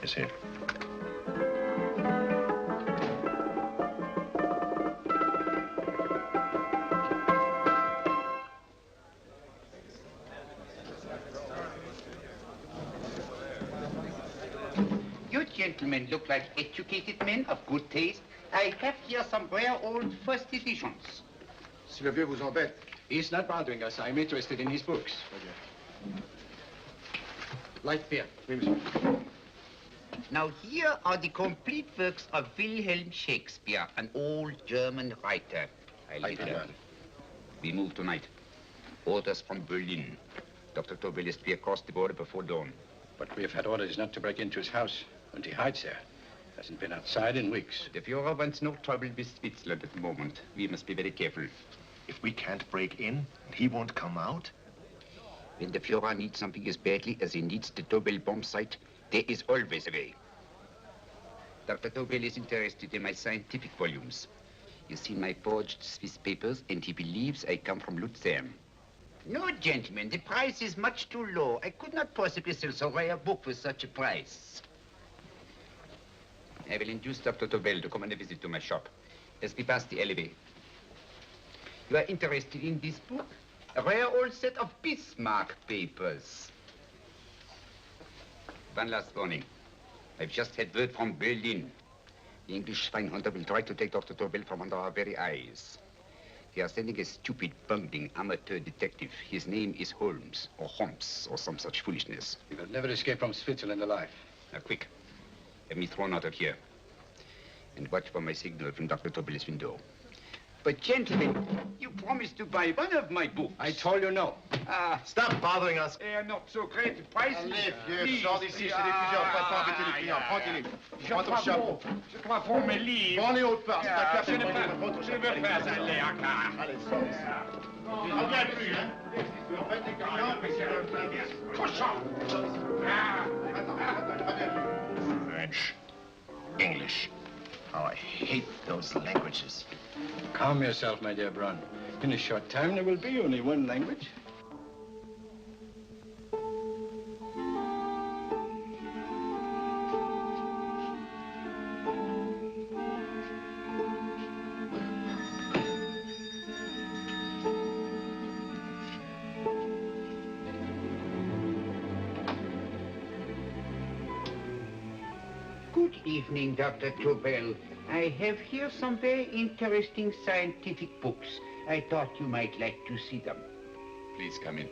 Basil. You gentlemen look like educated men of good taste. I have here some rare old first editions. Si le vieux vous embête. He's not bothering us. I'm interested in his books. Light beer. Oui, monsieur. Now here are the complete works of Wilhelm Shakespeare, an old German writer. We move tonight. Orders from Berlin. Dr. Tobel is to be across the border before dawn. But we have had orders not to break into his house, and he hides there. Hasn't been outside in weeks. The Führer wants no trouble with Switzerland at the moment. We must be very careful. If we can't break in, and he won't come out? When the Führer needs something as badly as he needs the Tobel bomb site, there is always a way. Dr. Tobel is interested in my scientific volumes. He's seen my forged Swiss papers, and he believes I come from Lucerne. No, gentlemen, the price is much too low. I could not possibly sell so rare a book for such a price. I will induce Dr. Tobel to come on a visit to my shop as we pass the alleyway. You are interested in this book? A rare old set of Bismarck papers. One last warning. I've just had word from Berlin. The English spine hunter will try to take Dr. Tobel from under our very eyes. They are sending a stupid, bungling amateur detective. His name is Holmes, or some such foolishness. He will never escape from Switzerland alive. Now, quick. Have me thrown out of here. And watch for my signal from Dr. Tobel's window. But, gentlemen, you promised to buy one of my books. I told you no. Stop bothering us. They are not so great prices. Allez, vieux, sors d'ici, c'est des plusieurs. Pas embêter les clients. Prends tes livres. Prends ton chapeau. Je crois pour mes livres. Prends les hautes parts. C'est ta Je classe. ne veux pas aller à car. Allez, sors d'ici. Tu ne reviens plus, hein? En fait, les clients, mais c'est Cochon! French, English. How I hate those languages. Calm yourself, my dear Brun. In a short time, there will be only one language. Good evening, Dr. Tobel. I have here some very interesting scientific books. I thought you might like to see them. Please come in.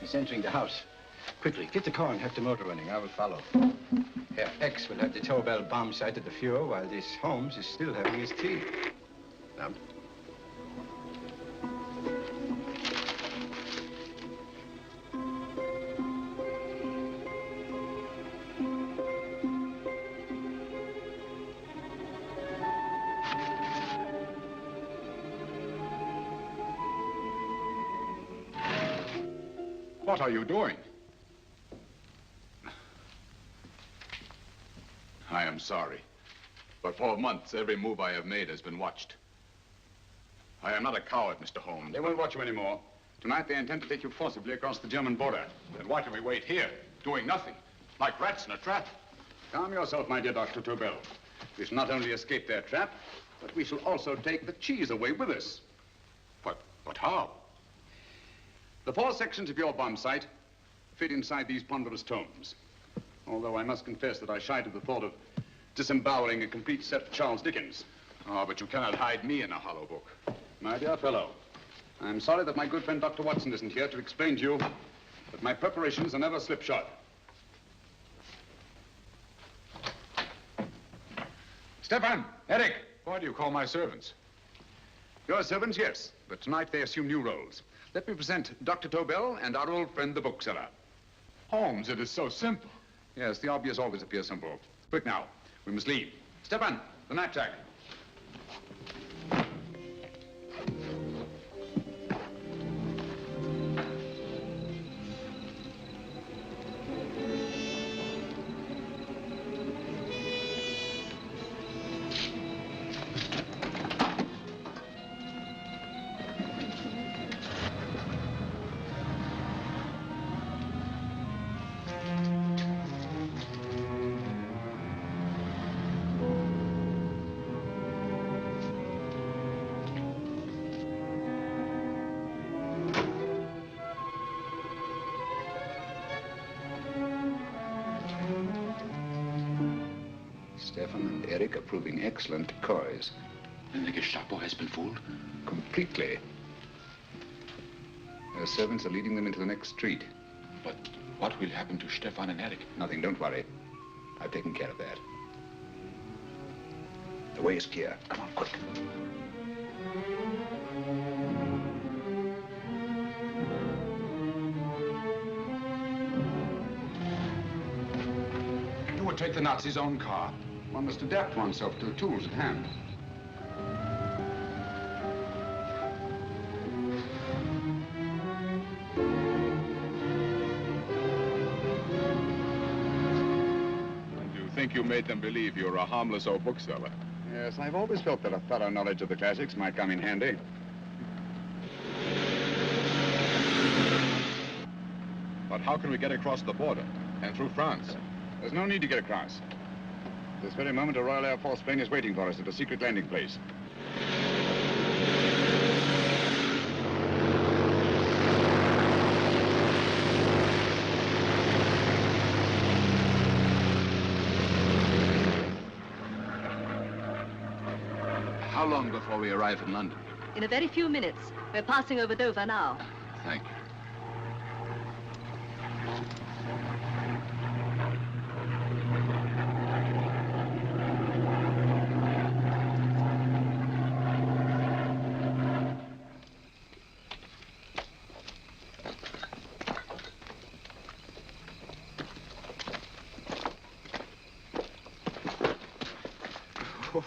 He's entering the house. Quickly, get the car and have the motor running. I will follow. Herr X will have the Tobel bomb site at the Führer while this Holmes is still having his tea. Now. What are you doing? I am sorry, but for months, every move I have made has been watched. I am not a coward, Mr. Holmes. They won't watch you anymore. Tonight, they intend to take you forcibly across the German border. Then why do we wait here, doing nothing, like rats in a trap? Calm yourself, my dear Dr. Tobel. We shall not only escape their trap, but we shall also take the cheese away with us. But how? The 4 sections of your bomb site fit inside these ponderous tomes. Although I must confess that I shied at the thought of disemboweling a complete set of Charles Dickens. Oh, but you cannot hide me in a hollow book. My dear fellow, I'm sorry that my good friend Dr. Watson isn't here to explain to you that my preparations are never slipshod. Stefan, Eric, why do you call my servants? Your servants, yes, but tonight they assume new roles. Let me present Dr. Tobel and our old friend, the bookseller. Holmes, it is so simple. Yes, the obvious always appears simple. Quick now, we must leave. Stefan, the knapsack. Stefan and Eric are proving excellent decoys. Then the Gestapo has been fooled? Completely. Their servants are leading them into the next street. But what will happen to Stefan and Eric? Nothing, don't worry. I've taken care of that. The way is clear. Come on, quick. You would take the Nazis' own car? One must adapt oneself to the tools at hand. I think you made them believe you were a harmless old bookseller. Yes, I've always felt that a thorough knowledge of the classics might come in handy. But how can we get across the border and through France? There's no need to get across. This very moment, a Royal Air Force plane is waiting for us at a secret landing place. How long before we arrive in London? In a very few minutes. We're passing over Dover now. Thank you.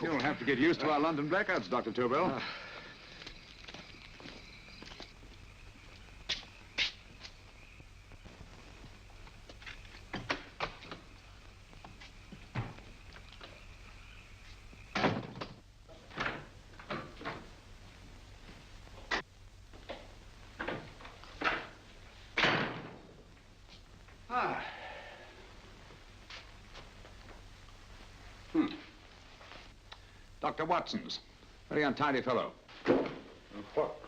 You'll have to get used to our London blackouts, Dr. Tobel. Dr. Watson's. Very untidy fellow.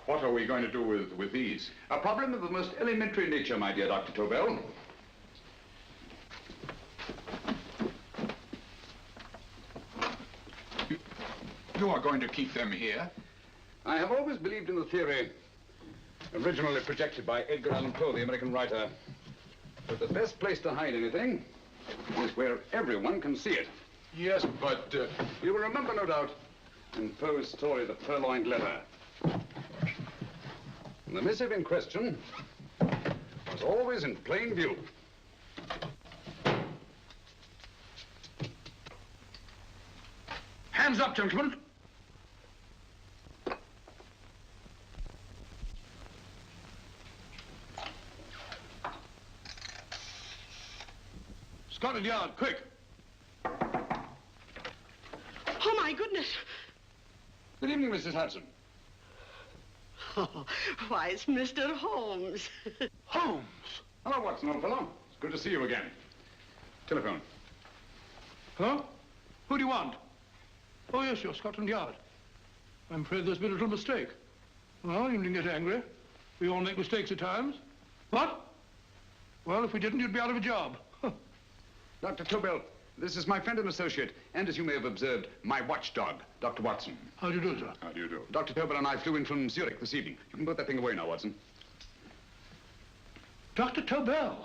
What are we going to do with these? A problem of the most elementary nature, my dear Dr. Tobel. You are going to keep them here? I have always believed in the theory, originally projected by Edgar Allan Poe, the American writer, that the best place to hide anything is where everyone can see it. Yes, but... You will remember, no doubt, in Poe's story, The Purloined Letter. The missive in question was always in plain view. Hands up, gentlemen. Scotland Yard, quick. Oh, my goodness. Good evening, Mrs. Hudson. Oh, why, it's Mr. Holmes. Holmes. Hello, Watson, old fellow. It's good to see you again. Telephone. Hello? Who do you want? Oh, yes, you're Scotland Yard. I'm afraid there's been a little mistake. Well, you needn't get angry. We all make mistakes at times. What? Well, if we didn't, you'd be out of a job. Dr. Tobel, this is my friend and associate, and as you may have observed, my watchdog, Dr. Watson. How do you do, sir? How do you do? Dr. Tobel and I flew in from Zurich this evening. You can put that thing away now, Watson. Dr. Tobel,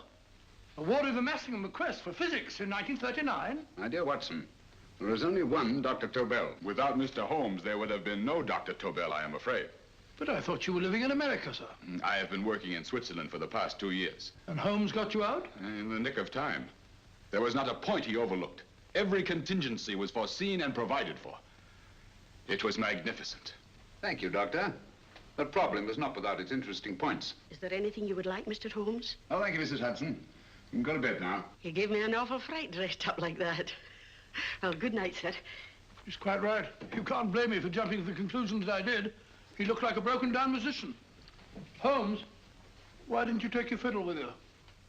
awarded the Massingham Bequest for physics in 1939. My dear Watson, there is only one Dr. Tobel. Without Mr. Holmes, there would have been no Dr. Tobel, I am afraid. But I thought you were living in America, sir. I have been working in Switzerland for the past 2 years. And Holmes got you out? In the nick of time. There was not a point he overlooked. Every contingency was foreseen and provided for. It was magnificent. Thank you, Doctor. The problem was not without its interesting points. Is there anything you would like, Mr. Holmes? Oh, thank you, Mrs. Hudson. You can go to bed now. You gave me an awful fright dressed up like that. Well, good night, sir. He's quite right. You can't blame me for jumping to the conclusion that I did. He looked like a broken-down musician. Holmes, why didn't you take your fiddle with you?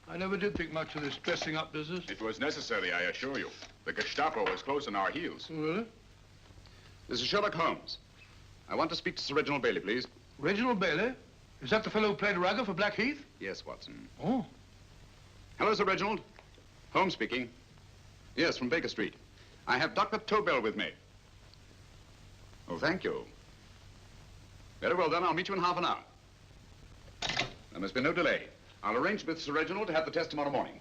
I never did think much of this dressing-up business. It was necessary, I assure you. The Gestapo was close on our heels. Really? This is Sherlock Holmes. I want to speak to Sir Reginald Bailey, please. Reginald Bailey? Is that the fellow who played Rugger for Blackheath? Yes, Watson. Oh. Hello, Sir Reginald. Holmes speaking. Yes, from Baker Street. I have Dr. Tobel with me. Oh, thank you. Very well, then. I'll meet you in half an hour. There must be no delay. I'll arrange with Sir Reginald to have the test tomorrow morning.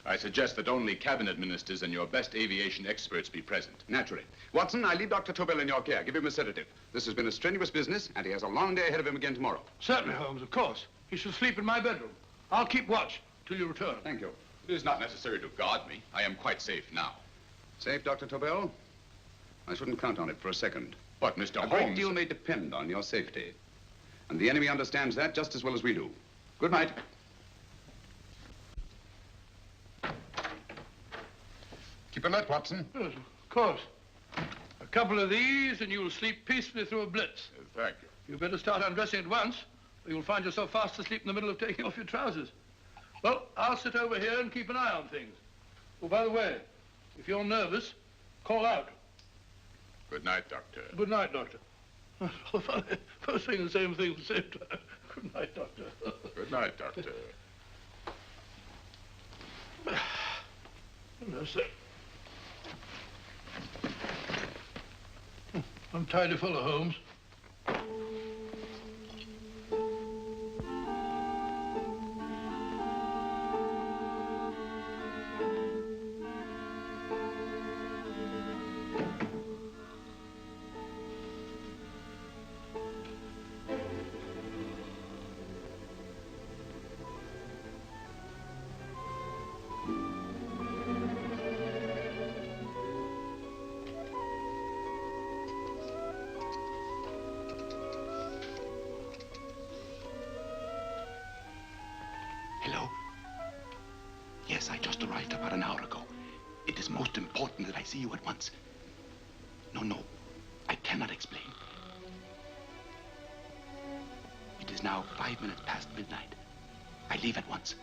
I suggest that only cabinet ministers and your best aviation experts be present. Naturally. Watson, I leave Dr. Tobel in your care. Give him a sedative. This has been a strenuous business, and he has a long day ahead of him again tomorrow. Certainly, Holmes, of course. He shall sleep in my bedroom. I'll keep watch till you return. Thank you. It is not necessary to guard me. I am quite safe now. Safe, Dr. Tobel? I shouldn't count on it for a second. But, Mr. A Holmes... great deal may depend on your safety. And the enemy understands that just as well as we do. Good night. Keep alert, Watson. Yes, of course. A couple of these and you'll sleep peacefully through a blitz. Thank you. You better start undressing at once, or you'll find yourself fast asleep in the middle of taking off your trousers. Well, I'll sit over here and keep an eye on things. Oh, by the way, if you're nervous, call out. Good night, Doctor. Good night, Doctor. Both saying the same thing at the same time. Good night, Doctor. Good night, Doctor. No, sir. I'm tidy full of Holmes. Hello? Yes, I just arrived about an hour ago. It is most important that I see you at once. No, I cannot explain. It is now 5 minutes past midnight. I leave at once.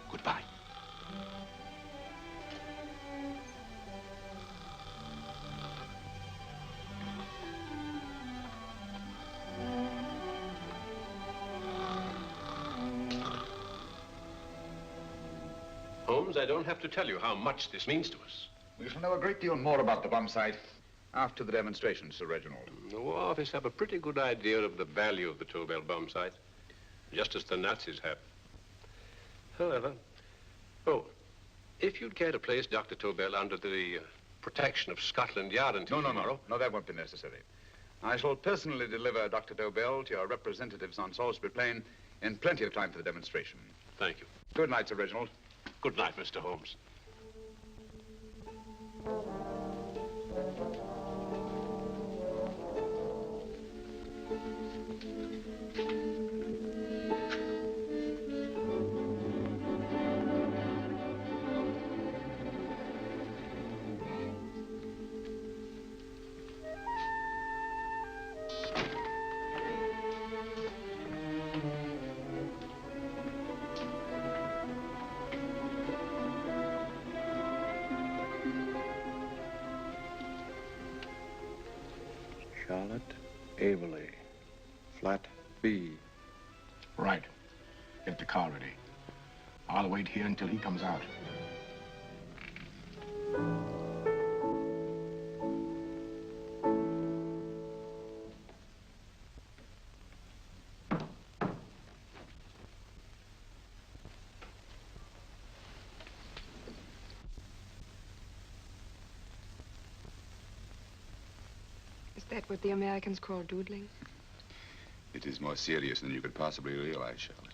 Goodbye. Holmes, I don't have to tell you how much this means to us. We shall know a great deal more about the bomb site after the demonstration, Sir Reginald. The War Office have a pretty good idea of the value of the Tobel bomb site, just as the Nazis have. However, if you'd care to place Dr. Tobel under the protection of Scotland Yard until tomorrow... No, that won't be necessary. I shall personally deliver Dr. Tobel to your representatives on Salisbury Plain in plenty of time for the demonstration. Thank you. Good night, Sir Reginald. Good night, Mr. Holmes. Charlotte Averley, flat B. Right. Get the car ready. I'll wait here until he comes out. Is that what the Americans call doodling? It is more serious than you could possibly realize, Charlotte.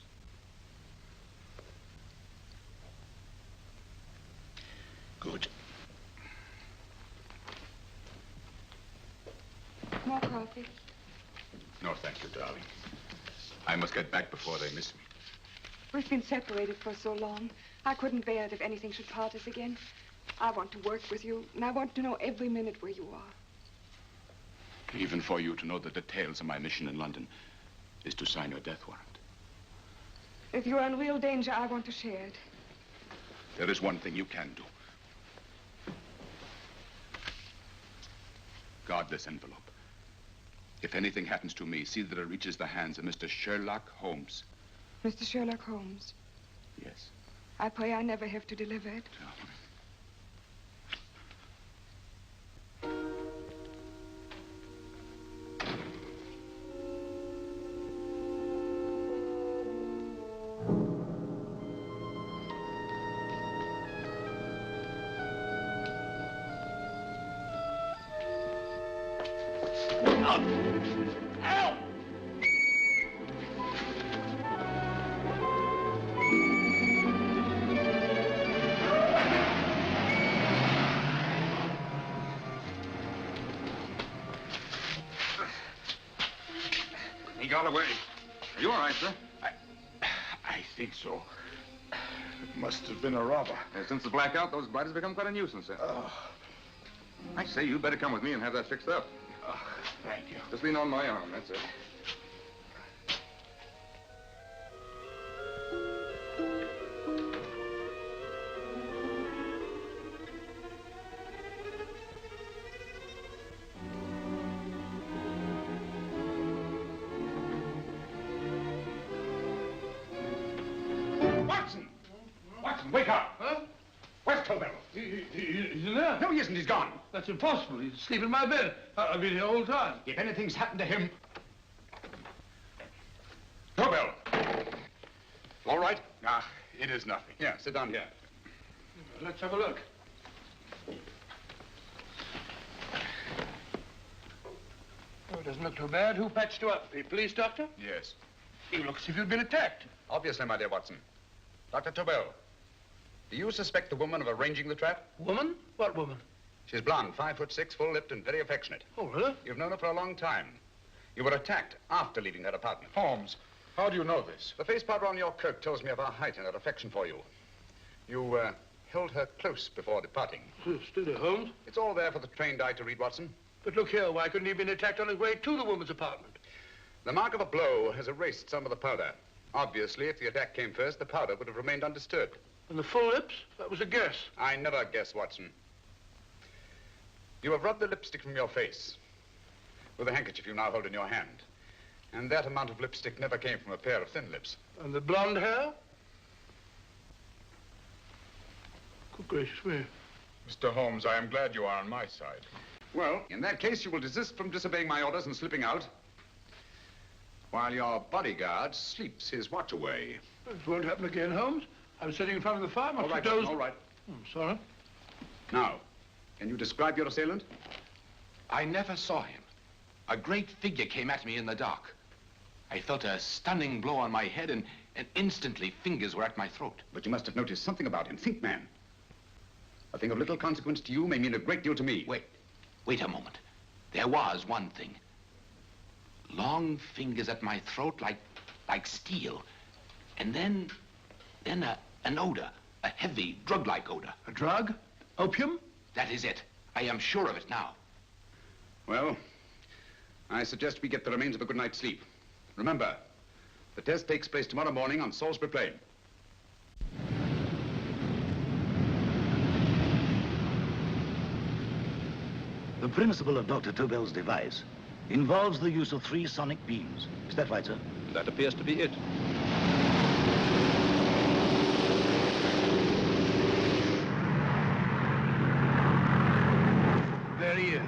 Good. More coffee? No, thank you, darling. I must get back before they miss me. We've been separated for so long. I couldn't bear it if anything should part us again. I want to work with you, and I want to know every minute where you are. Even for you to know the details of my mission in London is to sign your death warrant. If you're in real danger, I want to share it. There is one thing you can do. Guard this envelope. If anything happens to me, see that it reaches the hands of Mr. Sherlock Holmes. Mr. Sherlock Holmes? Yes. I pray I never have to deliver it. Help! He got away. Are you all right, sir? I think so. It must have been a robber. Since the blackout, those blighters become quite a nuisance, sir. I say, you better come with me and have that fixed up. Thank you. Just lean on my arm, that's it. Watson! Watson, wake up! Huh? Where's Tobel? He's in there. No, he isn't. He's gone. That's impossible. He's asleep in my bed. I've been here all the time. If anything's happened to him... Tobel! All right? Ah, it is nothing. Yeah, sit down here. Let's have a look. Oh, it doesn't look too bad. Who patched you up? The police doctor? Yes. You look as if you'd been attacked. Obviously, my dear Watson. Dr. Tobel, do you suspect the woman of arranging the trap? Woman? What woman? She's blonde, 5'6", full-lipped, and very affectionate. Oh, really? You've known her for a long time. You were attacked after leaving her apartment. Holmes, how do you know this? The face powder on your coat tells me of her height and her affection for you. You held her close before departing. Steady, Holmes. It's all there for the trained eye to read, Watson. But look here, why couldn't he have been attacked on his way to the woman's apartment? The mark of a blow has erased some of the powder. Obviously, if the attack came first, the powder would have remained undisturbed. And the full lips? That was a guess. I never guess, Watson. You have rubbed the lipstick from your face with the handkerchief you now hold in your hand. And that amount of lipstick never came from a pair of thin lips. And the blonde hair? Good gracious me. Mr. Holmes, I am glad you are on my side. Well, in that case, you will desist from disobeying my orders and slipping out while your bodyguard sleeps his watch away. It won't happen again, Holmes. I was sitting in front of the fire. All right, Watson, all right. Sorry. Now, can you describe your assailant? I never saw him. A great figure came at me in the dark. I felt a stunning blow on my head, and instantly fingers were at my throat. But you must have noticed something about him. Think, man. A thing of little consequence to you may mean a great deal to me. Wait a moment. There was one thing. Long fingers at my throat like steel. And then an odor, a heavy, drug-like odor. A drug? Opium? That is it. I am sure of it now. Well, I suggest we get the remains of a good night's sleep. Remember, the test takes place tomorrow morning on Salisbury Plain. The principle of Dr. Tobel's device involves the use of 3 sonic beams. Is that right, sir? That appears to be it. There he is.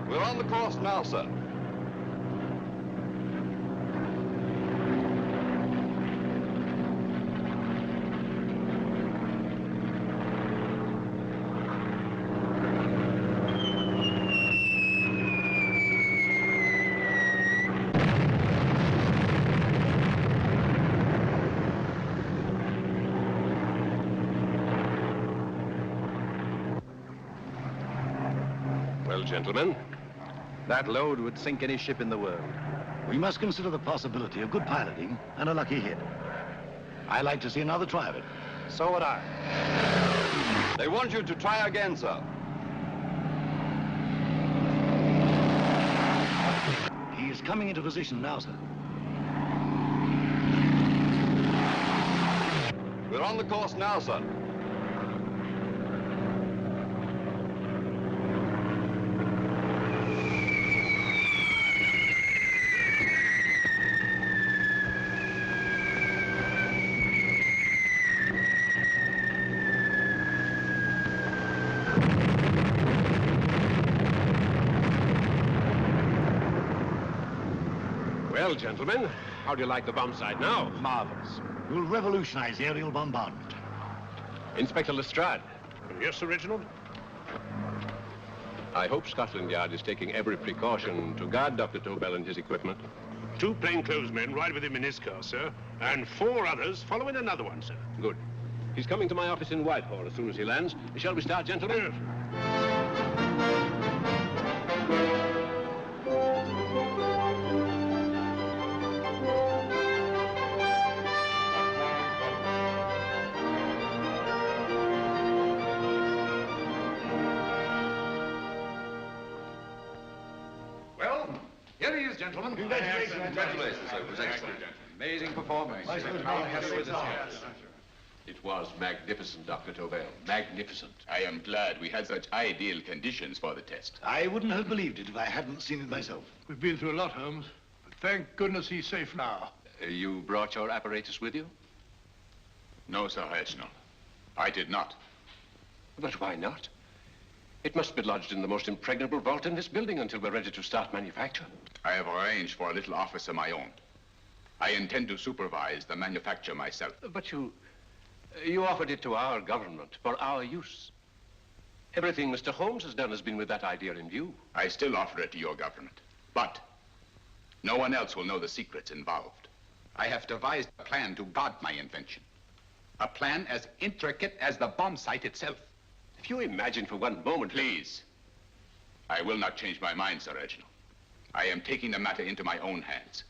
We're on the course now, sir. Well, gentlemen, that load would sink any ship in the world. We must consider the possibility of good piloting and a lucky hit. I like to see another try of it. So would I. They want you to try again, sir. He is coming into position now, sir. We're on the course now, sir. Well, gentlemen, How do you like the bomb site now? Marvelous. We'll revolutionize aerial bombardment. Inspector Lestrade. Yes, Sir Reginald? I hope Scotland Yard is taking every precaution to guard Dr. Tobel and his equipment. 2 plainclothes men ride with him in his car, sir, and 4 others follow in another one, sir. Good. He's coming to my office in Whitehall as soon as he lands. Shall we start, gentlemen? Well, here he is, gentlemen. Congratulations. Congratulations, sir. It was excellent. Amazing performance. It was magnificent, Dr. Tobel. Magnificent. I am glad we had such ideal conditions for the test. I wouldn't have believed it if I hadn't seen it myself. We've been through a lot, Holmes, but thank goodness he's safe now. You brought your apparatus with you? No, Sir Reginald. I did not. But why not? It must be lodged in the most impregnable vault in this building until we're ready to start manufacture. I have arranged for a little office of my own. I intend to supervise the manufacture myself. But you offered it to our government for our use. Everything Mr. Holmes has done has been with that idea in view. I still offer it to your government, but no one else will know the secrets involved. I have devised a plan to guard my invention. A plan as intricate as the bomb site itself. If you imagine for one moment... Please. I will not change my mind, Sir Reginald. I am taking the matter into my own hands.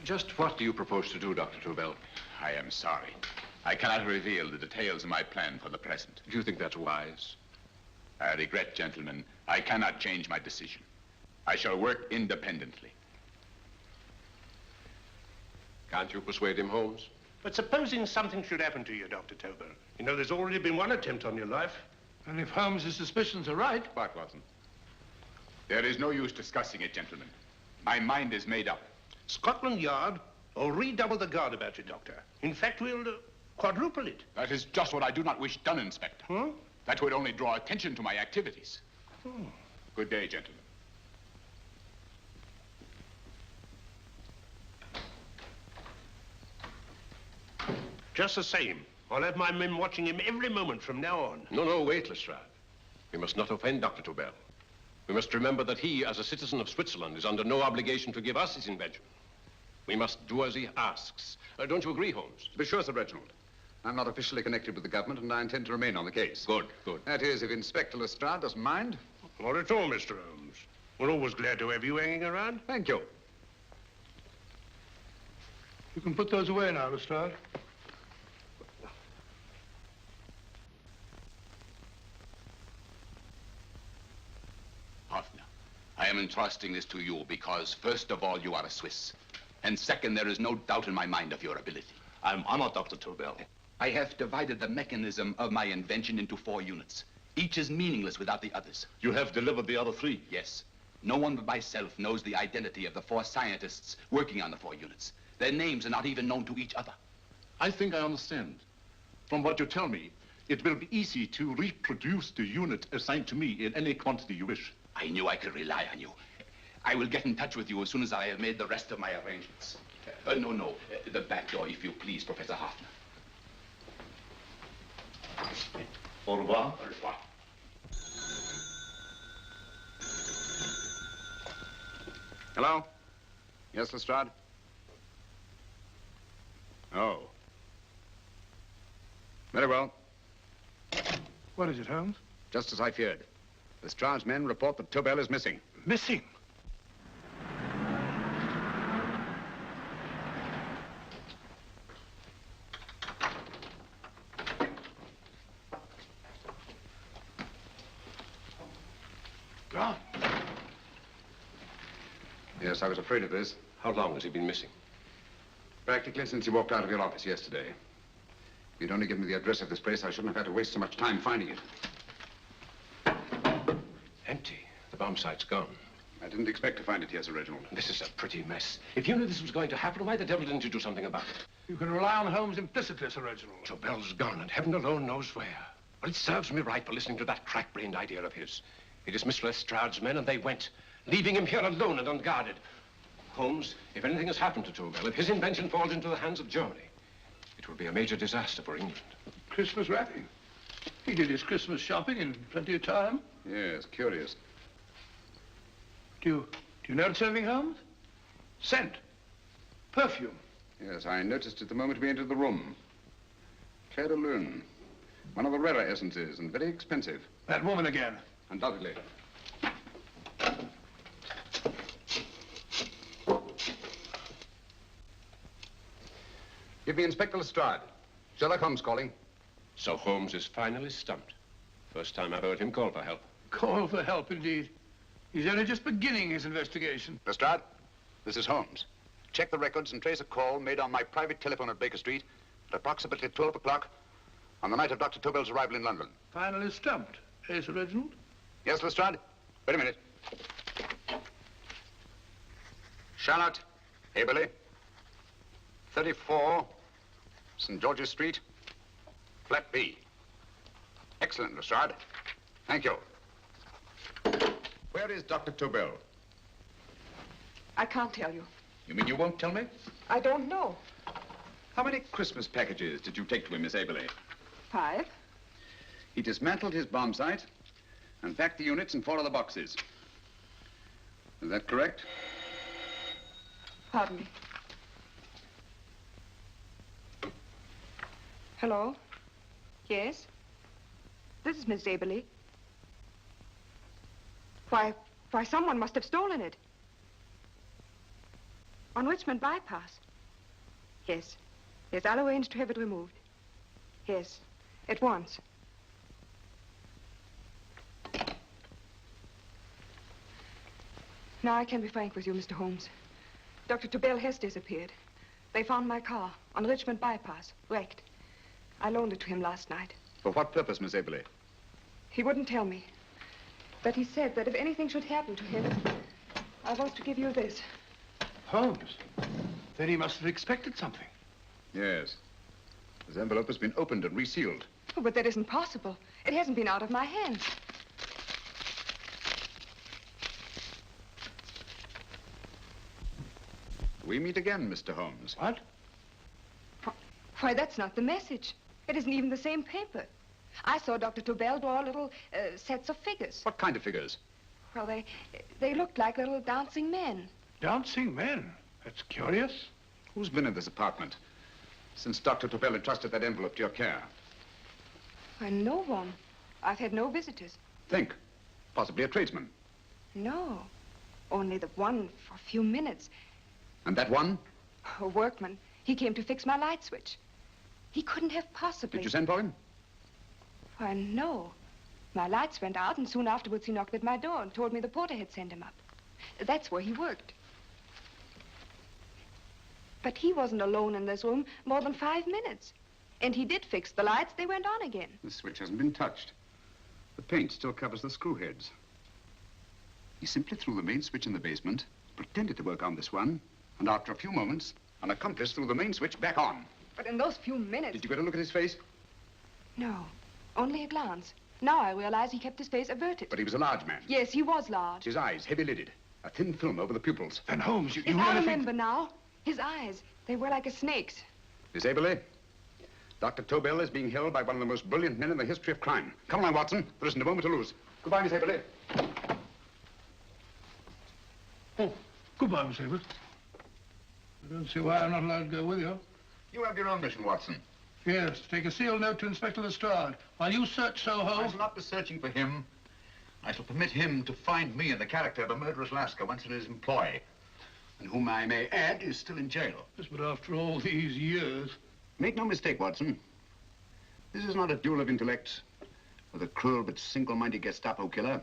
Just what do you propose to do, Dr. Tobel? I am sorry. I cannot reveal the details of my plan for the present. Do you think that's wise? I regret, gentlemen, I cannot change my decision. I shall work independently. Can't you persuade him, Holmes? But supposing something should happen to you, Dr. Tobel. You know, there's already been one attempt on your life. And if Holmes' suspicions are right... What, Watson? There is no use discussing it, gentlemen. My mind is made up. Scotland Yard will redouble the guard about you, Doctor. In fact, we'll quadruple it. That is just what I do not wish done, Inspector. Huh? That would only draw attention to my activities. Good day, gentlemen. Just the same, I'll have my men watching him every moment from now on. No, wait, Lestrade. We must not offend Dr. Tobel. We must remember that he, as a citizen of Switzerland, is under no obligation to give us his invention. We must do as he asks. Don't you agree, Holmes? To be sure, Sir Reginald. I'm not officially connected with the government, and I intend to remain on the case. Good. That is, if Inspector Lestrade doesn't mind. Not at all, Mr. Holmes. We're always glad to have you hanging around. Thank you. You can put those away now, Lestrade. Hoffner, I am entrusting this to you because, first of all, you are a Swiss. And second, there is no doubt in my mind of your ability. I'm honored, Dr. Tobel. I have divided the mechanism of my invention into 4 units. Each is meaningless without the others. You have delivered the other 3? Yes. No one but myself knows the identity of the 4 scientists working on the 4 units. Their names are not even known to each other. I think I understand. From what you tell me, it will be easy to reproduce the unit assigned to me in any quantity you wish. I knew I could rely on you. I will get in touch with you as soon as I have made the rest of my arrangements. No. The back door, if you please, Professor Hoffner. Au revoir. Au revoir. Hello? Yes, Lestrade? Oh. Very well. What is it, Holmes? Just as I feared. Lestrade's men report that Tobel is missing. Missing? Gone. Yes, I was afraid of this. How long has he been missing? Practically since he walked out of your office yesterday. If you'd only given me the address of this place, I shouldn't have had to waste so much time finding it. Empty. The bomb site's gone. I didn't expect to find it here, Sir Reginald. This is a pretty mess. If you knew this was going to happen, why the devil didn't you do something about it? You can rely on Holmes implicitly, Sir Reginald. Tobel's gone, and heaven alone knows where. Well, it serves me right for listening to that crack-brained idea of his. He dismissed Lestrade's men and they went, leaving him here alone and unguarded. Holmes, if anything has happened to Tobel, if his invention falls into the hands of Germany, it will be a major disaster for England. Christmas wrapping. He did his Christmas shopping in plenty of time. Yes, curious. Do you notice anything, Holmes? Scent. Perfume. Yes, I noticed it the moment we entered the room. Claire de Lune. One of the rarer essences and very expensive. That woman again. Undoubtedly. Give me Inspector Lestrade. Sherlock Holmes calling. So Holmes is finally stumped. First time I've heard him call for help. Call for help, indeed. He's only just beginning his investigation. Lestrade, this is Holmes. Check the records and trace a call made on my private telephone at Baker Street at approximately 12 o'clock on the night of Dr. Tobel's arrival in London. Finally stumped. Eh, Sir Reginald? Yes, Lestrade? Wait a minute. Charlotte, Aberley, 34, St. George's Street, flat B. Excellent, Lestrade. Thank you. Where is Dr. Tobel? I can't tell you. You mean you won't tell me? I don't know. How many Christmas packages did you take to him, Miss Aberley? 5. He dismantled his bomb site and packed the units in 4 other boxes. Is that correct? Pardon me. Hello? Yes? This is Miss Aberley. Why, someone must have stolen it. On Richmond Bypass. Yes. Yes, I'll arrange to have it removed. Yes, at once. Now I can be frank with you, Mr. Holmes. Dr. Tobel has disappeared. They found my car on Richmond Bypass, wrecked. I loaned it to him last night. For what purpose, Miss Aberley? He wouldn't tell me. But he said that if anything should happen to him, I was to give you this. Holmes? Then he must have expected something. Yes. This envelope has been opened and resealed. Oh, but that isn't possible. It hasn't been out of my hands. We meet again, Mr. Holmes. What? Why, that's not the message. It isn't even the same paper. I saw Dr. Tobel draw little sets of figures. What kind of figures? Well, they looked like little dancing men. Dancing men? That's curious. Who's been in this apartment since Dr. Tobel entrusted that envelope to your care? Why, no one. I've had no visitors. Think. Possibly a tradesman. No. Only the one for a few minutes. And that one? A workman. He came to fix my light switch. He couldn't have possibly... Did you send for him? Why, no. My lights went out, and soon afterwards he knocked at my door and told me the porter had sent him up. That's where he worked. But he wasn't alone in this room more than 5 minutes. And he did fix the lights. They went on again. The switch hasn't been touched. The paint still covers the screw heads. He simply threw the main switch in the basement, pretended to work on this one, and after a few moments, an accomplice threw the main switch back on. But in those few minutes... Did you get a look at his face? No, only a glance. Now I realize he kept his face averted. But he was a large man. Yes, he was large. His eyes, heavy-lidded. A thin film over the pupils. Then, Holmes, you Yes, really I think... remember now. His eyes, they were like a snake's. Miss Aberley, Dr. Tobel is being held by one of the most brilliant men in the history of crime. Come along, Watson. There isn't a moment to lose. Goodbye, Miss Aberley. Oh, goodbye, Miss Aberley. I don't see why I'm not allowed to go with you. You have your own mission, Watson. Yes, take a sealed note to Inspector Lestrade. While you search Soho... I shall not be searching for him. I shall permit him to find me in the character of a murderous Lascar once in his employ, and whom I may add is still in jail. Yes, but after all these years... Make no mistake, Watson. This is not a duel of intellects with a cruel but single-minded Gestapo killer.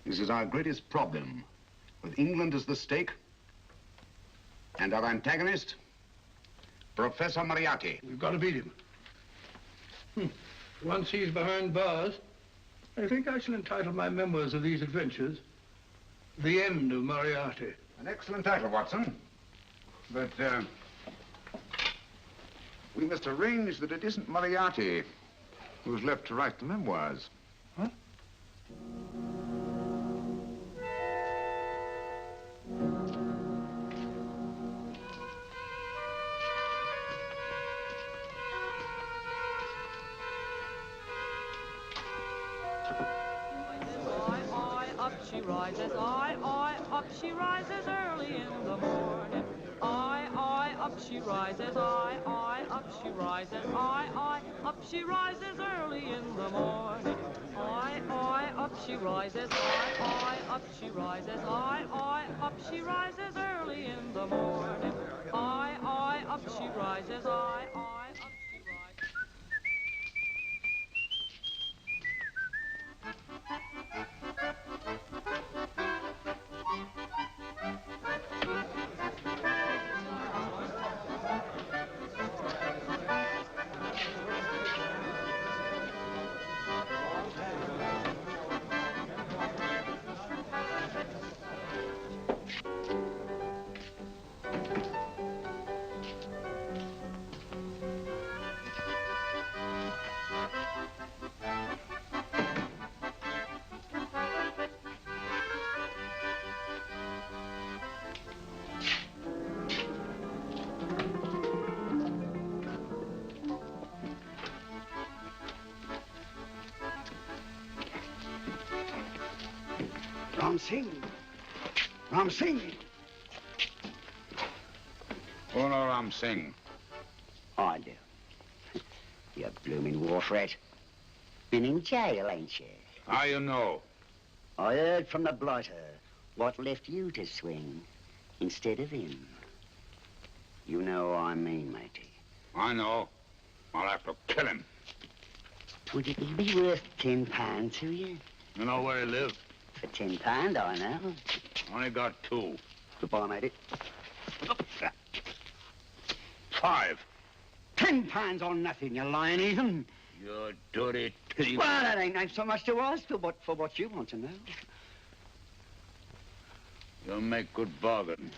This is our greatest problem, with England as the stake, and our antagonist, Professor Moriarty. We've got to beat him. Once he's behind bars, I think I shall entitle my memoirs of these adventures, The End of Moriarty. An excellent title, Watson. But, we must arrange that it isn't Moriarty who's left to write the memoirs. Huh? she rises, I, up she rises early in the morning. I, up she rises, I, up she rises, I, up she rises early in the morning. I, up she rises, I, up she rises, I, up she rises early in the morning. I, up she rises, I, up she rises. Ram Singh. Who know Ram Singh? I do. You blooming war threat. Been in jail, ain't you? How you know? I heard from the blighter what left you to swing instead of him. You know what I mean, matey. I know. I'll have to kill him. Would it be worth £10 to you? You know where he lives? For £10, I know. Only got 2. Goodbye, matey. 5. £10 on nothing, you lying heathen. You dirty thief. Well, that ain't so much to ask for what you want to know. You'll make good bargain.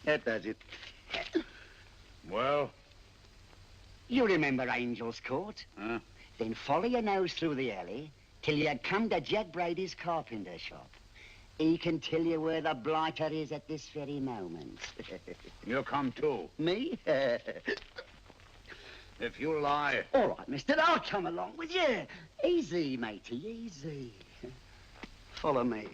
That does it. Well? You remember Angel's Court? Huh? Then follow your nose through the alley till you come to Jack Brady's carpenter shop. He can tell you where the blighter is at this very moment. You come too. Me? If you lie... All right, mister, I'll come along with you. Easy, matey, easy. Follow me.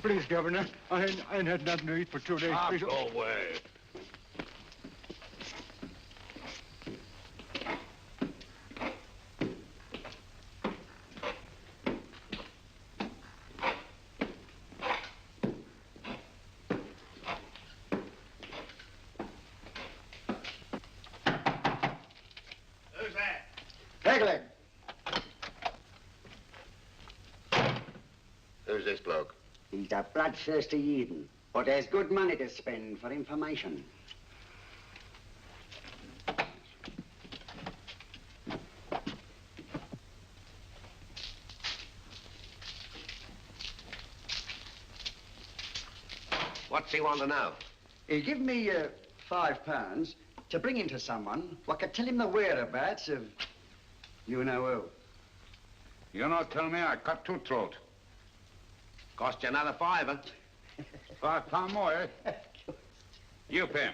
Please, Governor, I ain't had nothing to eat for 2 days. Go away. Who's this bloke? He's a bloodthirsty heathen, but there's good money to spend for information. What's he want to know? He give me £5 to bring him to someone what could tell him the whereabouts of you know who. You not tell me I cut 2 throat. Cost you another £5. £5 more, eh? You pay him.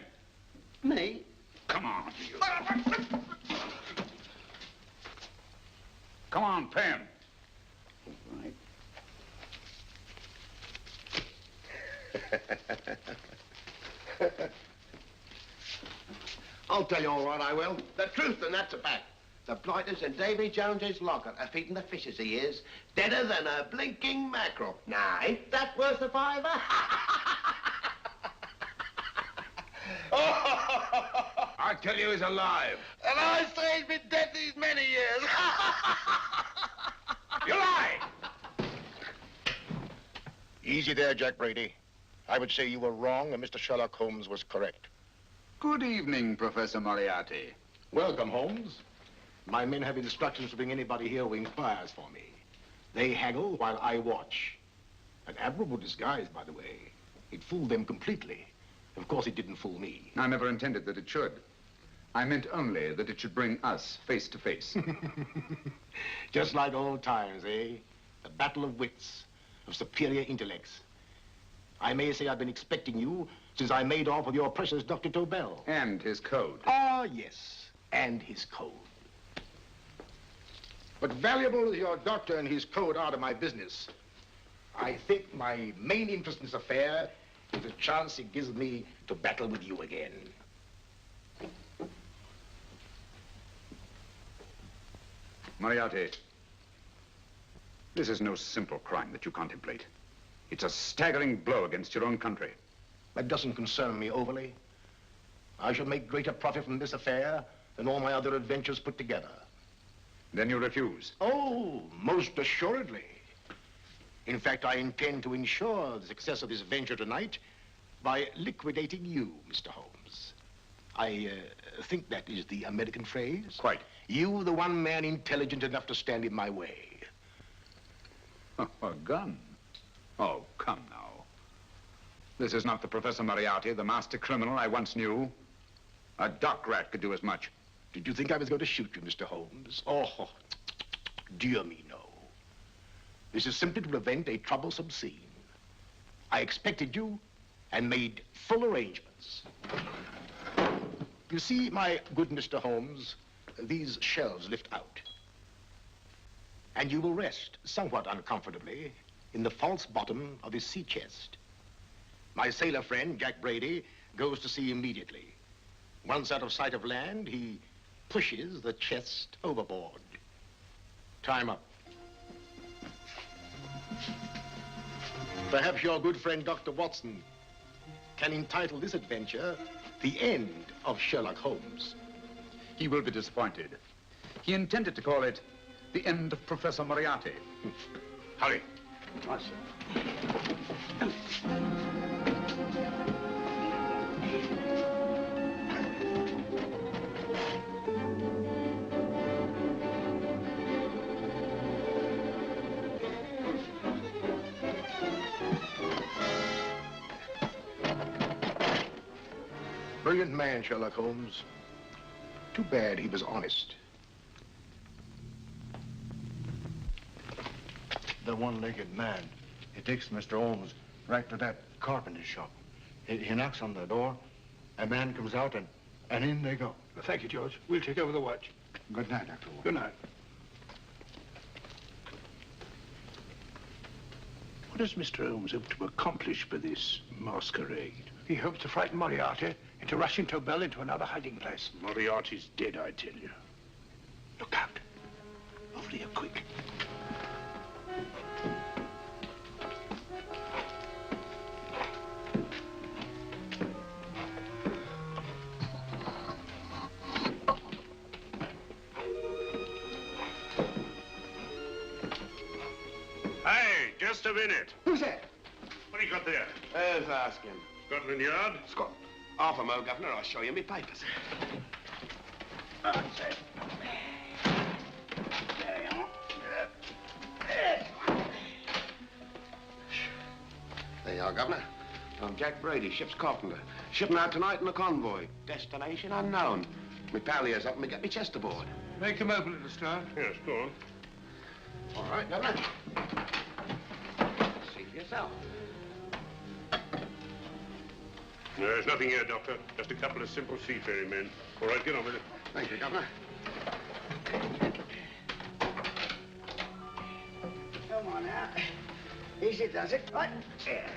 Me? Come on, you. Come on, pay him. Right. I'll tell you all right, I will. The truth, and that's a fact. The blighters in Davy Jones's locker are feeding the fishes he is, deader than a blinking mackerel. Now, ain't that worth a £5? I tell you he's alive. And I say he's been dead these many years. You lie! Easy there, Jack Brady. I would say you were wrong and Mr. Sherlock Holmes was correct. Good evening, Professor Moriarty. Welcome, Holmes. My men have instructions to bring anybody here who inquires for me. They haggle while I watch. An admirable disguise, by the way. It fooled them completely. Of course, it didn't fool me. I never intended that it should. I meant only that it should bring us face to face. Just like old times, eh? A battle of wits, of superior intellects. I may say I've been expecting you since I made off with your precious Dr. Tobel. And his code. Ah, yes, and his code. But valuable as your doctor and his code are to my business, I think my main interest in this affair is the chance it gives me to battle with you again. Moriarty, this is no simple crime that you contemplate. It's a staggering blow against your own country. That doesn't concern me overly. I shall make greater profit from this affair than all my other adventures put together. Then you refuse? Oh, most assuredly. In fact, I intend to ensure the success of this venture tonight by liquidating you, Mr. Holmes. I think that is the American phrase. Quite. You, the one man intelligent enough to stand in my way. Oh, a gun? Oh, come now. This is not the Professor Moriarty, the master criminal I once knew. A dock rat could do as much. Did you think I was going to shoot you, Mr. Holmes? Oh, dear me, no. This is simply to prevent a troublesome scene. I expected you and made full arrangements. You see, my good Mr. Holmes, these shelves lift out. And you will rest somewhat uncomfortably in the false bottom of his sea chest. My sailor friend, Jack Brady, goes to sea immediately. Once out of sight of land, he pushes the chest overboard. Time up. Perhaps your good friend, Dr. Watson, can entitle this adventure The End of Sherlock Holmes. He will be disappointed. He intended to call it The End of Professor Moriarty. Hurry. Yes, sir. Brilliant man, Sherlock Holmes. Too bad he was honest. The one-legged man. He takes Mr. Holmes right to that carpenter shop. He knocks on the door, a man comes out, and in they go. Well, thank you, George. We'll take over the watch. Good night, Dr. Watson. Good night. What does Mr. Holmes hope to accomplish by this masquerade? He hopes to frighten Moriarty into rushing Tobel into another hiding place. Moriarty's dead, I tell you. Look out. Over here, quick. Hey, just a minute. Who's that? What do you got there? Who's asking? Scotland Yard? Scotland. Half a mo, Governor. I'll show you me papers. That's it. There you are. There you are, Governor. I'm Jack Brady, ship's carpenter. Shipping out tonight in a convoy. Destination unknown. Me pal here's helping me get me chest aboard. Make him open, little star. Yes, go on. All right, Governor. See for yourself. No, there's nothing here, Doctor. Just a couple of simple seafaring men. All right, get on with it. Thank you, Governor. Come on now. Easy does it, right? Yeah.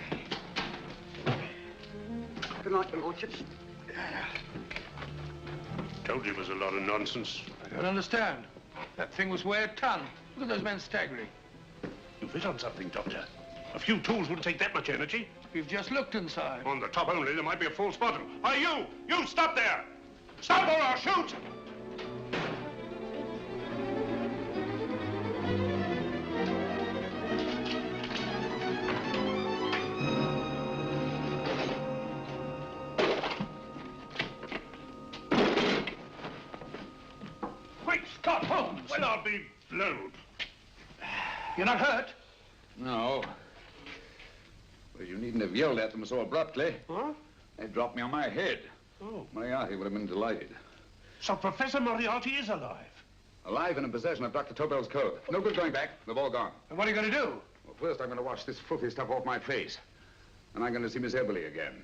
Good night, your lordships. Told you it was a lot of nonsense. I don't understand. That thing was weigh a ton. Look at those men staggering. You've hit on something, Doctor. A few tools wouldn't take that much energy. We've just looked inside. On the top only, there might be a false bottom. Hey, you! You, stop there! Stop or I'll shoot! Quick, Scott Holmes! Well, I'll be blowed. You're not hurt? No. Well, you needn't have yelled at them so abruptly. Huh? They dropped me on my head. Oh. Moriarty would have been delighted. So Professor Moriarty is alive? Alive and in possession of Dr. Tobel's code. No good going back. They've all gone. And what are you going to do? Well, first I'm going to wash this filthy stuff off my face. And I'm going to see Miss Eberly again.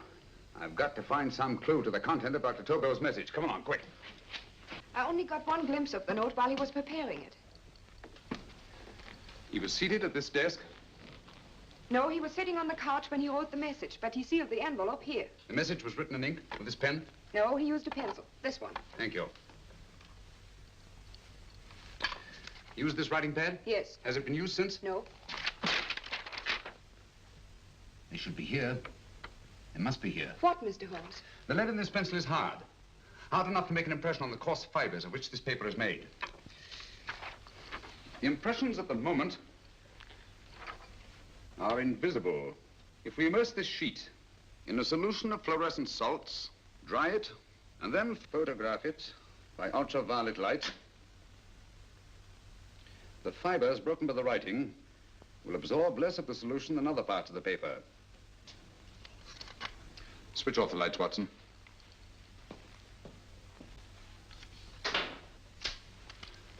I've got to find some clue to the content of Dr. Tobel's message. Come on, quick. I only got one glimpse of the note while he was preparing it. He was seated at this desk. No, he was sitting on the couch when he wrote the message, but he sealed the envelope here. The message was written in ink with this pen? No, he used a pencil. This one. Thank you. Used this writing pad? Yes. Has it been used since? No. They should be here. They must be here. What, Mr. Holmes? The lead in this pencil is hard. Hard enough to make an impression on the coarse fibers of which this paper is made. The impressions at the moment are invisible. If we immerse this sheet in a solution of fluorescent salts, dry it, and then photograph it by ultraviolet light, the fibers broken by the writing will absorb less of the solution than other parts of the paper. Switch off the lights, Watson.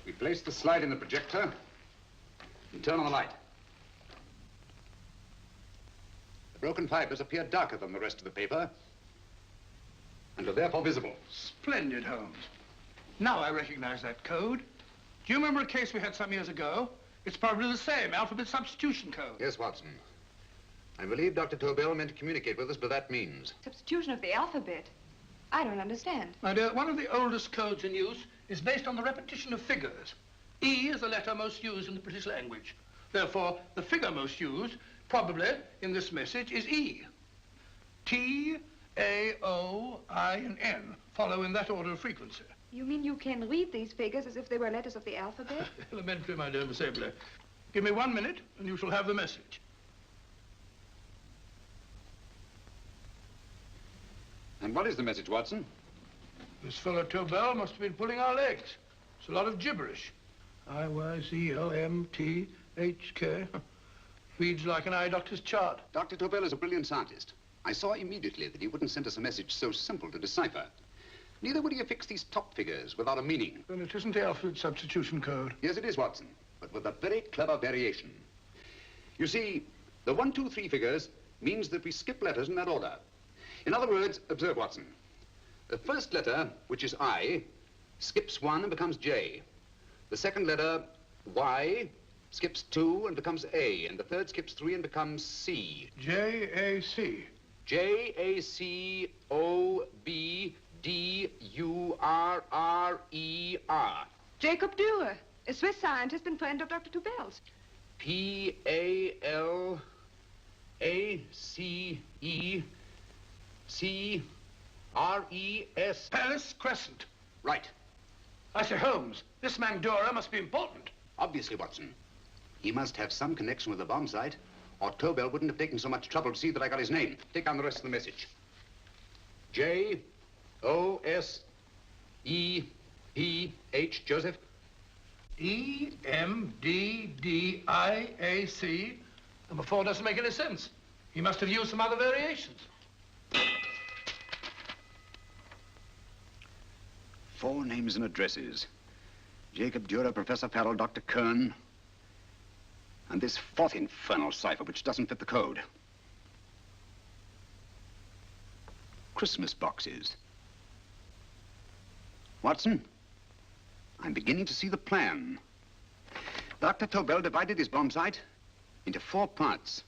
We place the slide in the projector and turn on the light. The broken fibers appear darker than the rest of the paper and are therefore visible. Splendid, Holmes. Now I recognize that code. Do you remember a case we had some years ago? It's probably the same, alphabet substitution code. Yes, Watson. I believe Dr. Tobel meant to communicate with us by that means. Substitution of the alphabet? I don't understand. My dear, one of the oldest codes in use is based on the repetition of figures. E is the letter most used in the British language. Therefore, the figure most used, probably in this message, is E. T, A, O, I, and N follow in that order of frequency. You mean you can read these figures as if they were letters of the alphabet? Elementary, my dear Miss Abler. Give me 1 minute, and you shall have the message. And what is the message, Watson? This fellow Tobel must have been pulling our legs. It's a lot of gibberish. I-Y-Z-O-M-T-H-K. Reads like an eye doctor's chart. Dr. Tobel is a brilliant scientist. I saw immediately that he wouldn't send us a message so simple to decipher. Neither would he have fixed these top figures without a meaning. Then it isn't the alphabet substitution code. Yes, it is, Watson, but with a very clever variation. You see, the 1, 2, 3 figures means that we skip letters in that order. In other words, observe, Watson. The first letter, which is I, skips 1 and becomes J. The second letter, Y, skips 2 and becomes A. And the third skips 3 and becomes C. J-A-C. J-A-C-O-B-D-U-R-R-E-R. Jacob Dürer, a Swiss scientist and friend of Dr. Tobel's. P-A-L-A-C-E-C-R-E-S. Palace Crescent. Right. I say, Holmes, this man Dürer must be important. Obviously, Watson. He must have some connection with the bomb site, or Tobel wouldn't have taken so much trouble to see that I got his name. Take down the rest of the message. J-O-S-E-P-H, Joseph. E-M-D-D-I-A-C. Number 4 doesn't make any sense. He must have used some other variations. 4 names and addresses. Jacob Dürer, Professor Farrell, Dr. Kern, and this 4th infernal cipher, which doesn't fit the code. Christmas boxes. Watson, I'm beginning to see the plan. Dr. Tobel divided his bomb site into 4 parts,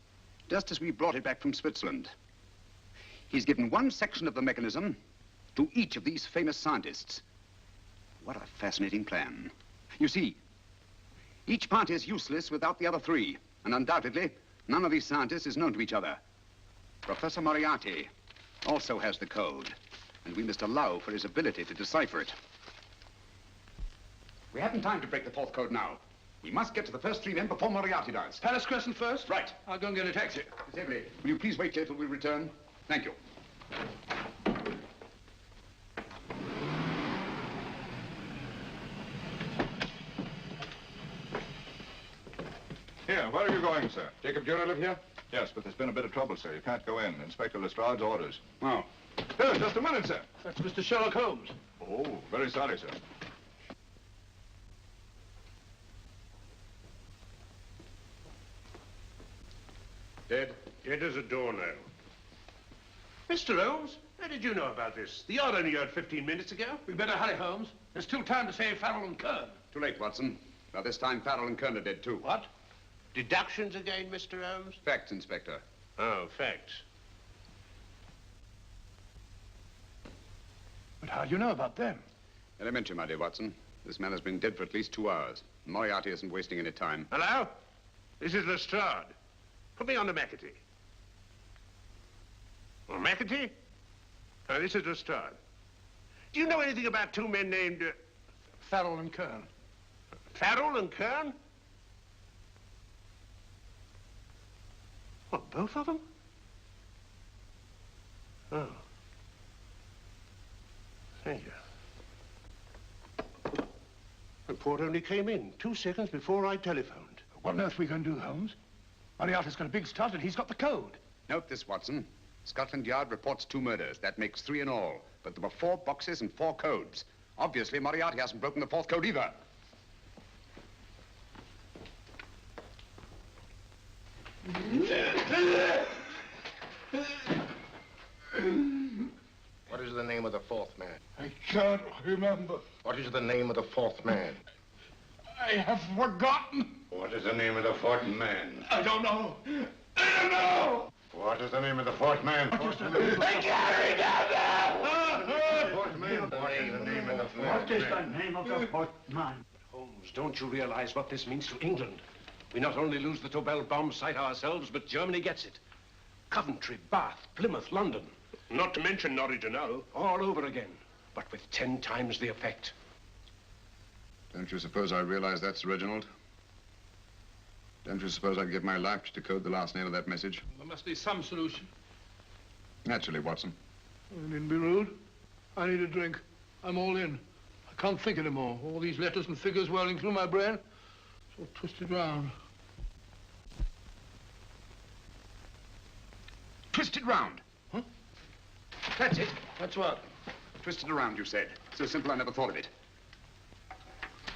just as we brought it back from Switzerland. He's given one section of the mechanism to each of these famous scientists. What a fascinating plan. You see, each part is useless without the other 3, and undoubtedly, none of these scientists is known to each other. Professor Moriarty also has the code, and we must allow for his ability to decipher it. We haven't time to break the 4th code now. We must get to the first 3 men before Moriarty does. Palace Crescent first? Right. I'll go and get a taxi. Miss Avery, will you please wait here till we return? Thank you. Here, where are you going, sir? Jacob Dürer live here? Yes, but there's been a bit of trouble, sir. You can't go in. Inspector Lestrade's orders. Oh. Here, just a minute, sir. That's Mr. Sherlock Holmes. Oh, very sorry, sir. Dead? Dead as a doornail. Mr. Holmes, how did you know about this? The yacht only heard 15 minutes ago. We better hurry, Holmes. There's still time to save Farrell and Kern. Too late, Watson. By this time, Farrell and Kern are dead, too. What? Deductions again, Mr. Holmes? Facts, Inspector. Oh, facts. But how do you know about them? Elementary, my dear Watson. This man has been dead for at least 2 hours. Moriarty isn't wasting any time. Hello? This is Lestrade. Put me on to McAtee. Oh, McAtee? Oh, this is Lestrade. Do you know anything about 2 men named... Farrell and Kern. Farrell and Kern? What, both of them? Oh. Thank you. The report only came in 2 seconds before I telephoned. What on earth are we going to do, Holmes? Moriarty's got a big start and he's got the code. Note this, Watson. Scotland Yard reports 2 murders. That makes 3 in all. But there were 4 boxes and 4 codes. Obviously, Moriarty hasn't broken the 4th code either. What is the name of the 4th man? I can't remember. What is the name of the 4th man? I have forgotten. What is the name of the 4th man? I don't know. I don't know. What is the name of the 4th man? I can't remember. Fourth man. What is the name of the 4th man? What is the name of the 4th man? Holmes, don't you realize what this means to England? We not only lose the Tobel bomb site ourselves, but Germany gets it. Coventry, Bath, Plymouth, London. Not to mention Norwich and Hull. All over again, but with 10 times the effect. Don't you suppose I realize that, Sir Reginald? Don't you suppose I'd give my life to decode the last name of that message? There must be some solution. Naturally, Watson. You needn't be rude. I need a drink. I'm all in. I can't think anymore. All these letters and figures whirling through my brain. It's all twisted round. Twisted round. Huh? That's it. That's what? Twisted around, you said. So simple, I never thought of it.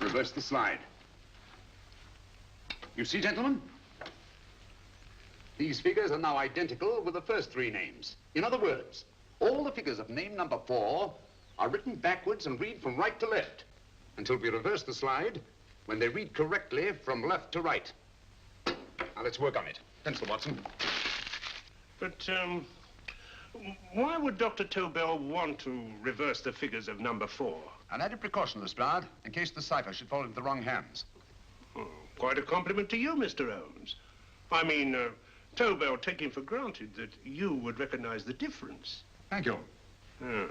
Reverse the slide. You see, gentlemen? These figures are now identical with the first 3 names. In other words, all the figures of name number 4 are written backwards and read from right to left until we reverse the slide when they read correctly from left to right. Now, let's work on it. Pencil, Watson. But, why would Dr. Tobel want to reverse the figures of number 4? An added precaution, Lestrade, in case the cipher should fall into the wrong hands. Oh, quite a compliment to you, Mr. Holmes. I mean, Tobel taking for granted that you would recognize the difference. Thank you. Oh.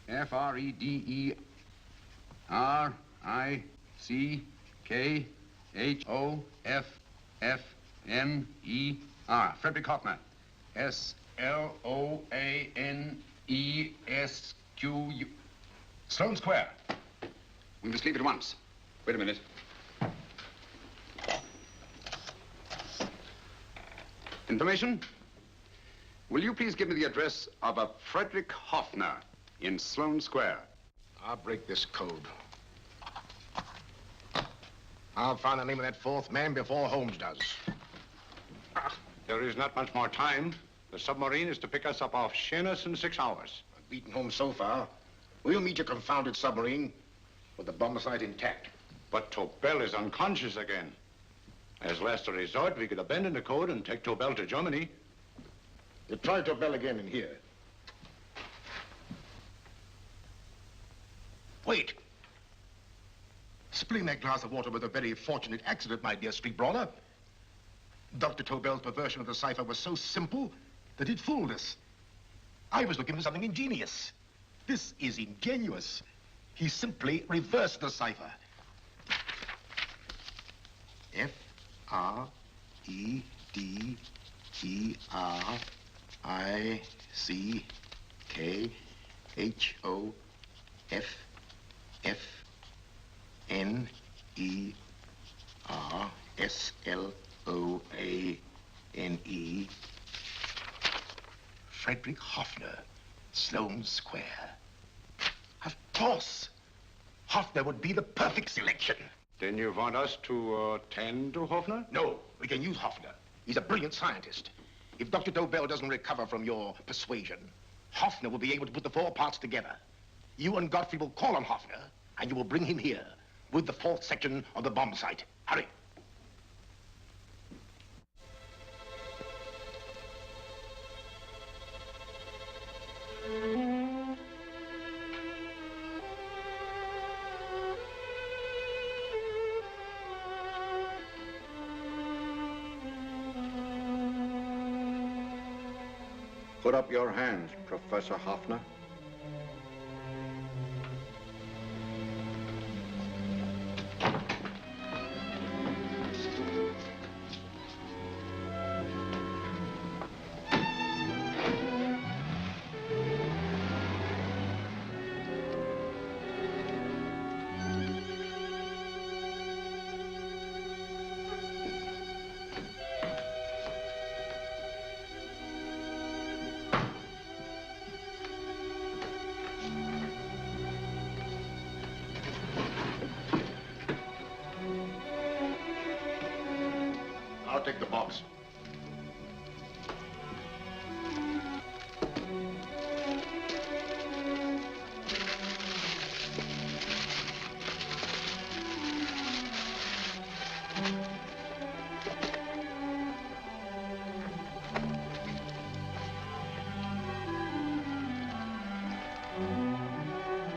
F-R-E-D-E-R-I-C-K-H-O-F-F-N-E-R. Frederick Hoffner. S-L-O-A-N-E-S-Q-U. Sloane Square. We must leave at once. Wait a minute. Information? Will you please give me the address of a Frederick Hoffner in Sloane Square? I'll break this code. I'll find the name of that 4th man before Holmes does. There is not much more time. The submarine is to pick us up off Sheerness in 6 hours. I've beaten Holmes so far. We'll meet your confounded submarine with the bomb site intact. But Tobel is unconscious again. As last resort, we could abandon the code and take Tobel to Germany. You try Tobel again in here. Wait. Spilling that glass of water was a very fortunate accident, my dear street brawler. Dr. Tobel's perversion of the cipher was so simple that it fooled us. I was looking for something ingenious. This is ingenuous. He simply reversed the cipher. F-R-E-D-E-R-I-C-K-H-O-F-F-N-E-R-S-L-O-A-N-E. Frederick Hoffner, Sloane Square. Of course. Hoffner would be the perfect selection. Then you want us to tend to Hoffner? No, we can use Hoffner. He's a brilliant scientist. If Dr. Tobel doesn't recover from your persuasion, Hoffner will be able to put the four parts together. You and Godfrey will call on Hoffner, and you will bring him here with the fourth section of the bomb site. Hurry. Put up your hands, Professor Hoffner. I'll take the box.